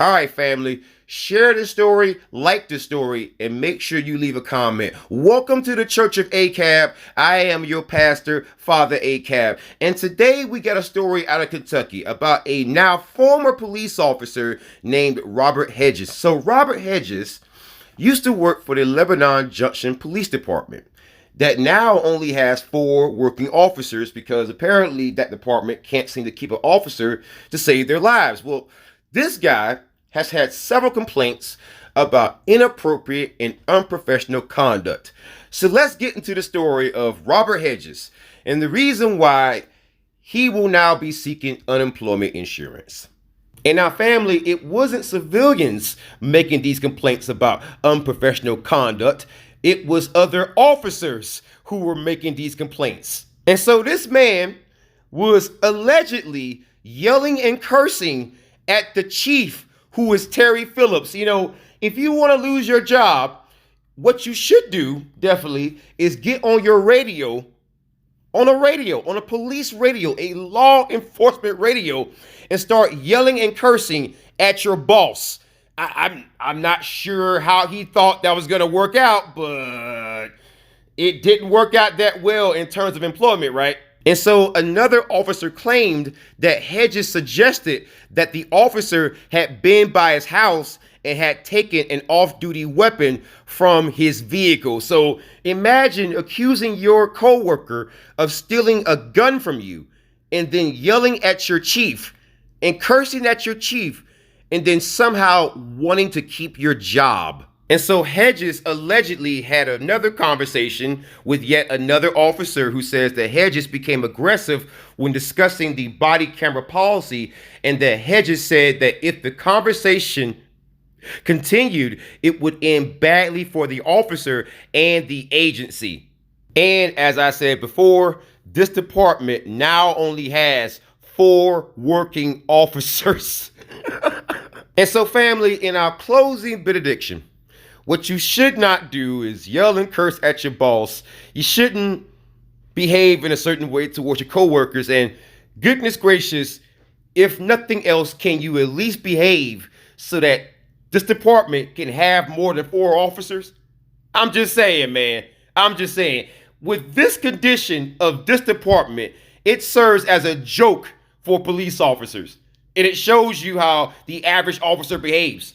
All right, family, share this story, like this story, and make sure you leave a comment. Welcome to the Church of ACAB. I am your pastor, Father ACAB. And today we got a story out of Kentucky about a now former police officer named Robert Hedges. So Robert Hedges used to work for the Lebanon Junction Police Department that now only has 4 working officers because apparently that department can't seem to keep an officer to save their lives. Well, this guy has had several complaints about inappropriate and unprofessional conduct. So let's get into the story of Robert Hedges and the reason why he will now be seeking unemployment insurance. In our family, it wasn't civilians making these complaints about unprofessional conduct. It was other officers who were making these complaints. And so this man was allegedly yelling and cursing at the chief, who is Terry Phillips. You know, if you want to lose your job, what you should do definitely is get on your radio, on a police radio, a law enforcement radio, and start yelling and cursing at your boss. I'm not sure how he thought that was going to work out, but it didn't work out that well in terms of employment, right? And so another officer claimed that Hedges suggested that the officer had been by his house and had taken an off-duty weapon from his vehicle. So imagine accusing your coworker of stealing a gun from you and then yelling at your chief and cursing at your chief and then somehow wanting to keep your job. And so Hedges allegedly had another conversation with yet another officer who says that Hedges became aggressive when discussing the body camera policy, and that Hedges said that if the conversation continued, it would end badly for the officer and the agency. And as I said before, this department now only has 4 working officers. And so, family, in our closing benediction, what you should not do is yell and curse at your boss. You shouldn't behave in a certain way towards your coworkers. And goodness gracious, if nothing else, can you at least behave so that this department can have more than 4 officers? I'm just saying, man. I'm just saying. With this condition of this department, it serves as a joke for police officers. And it shows you how the average officer behaves.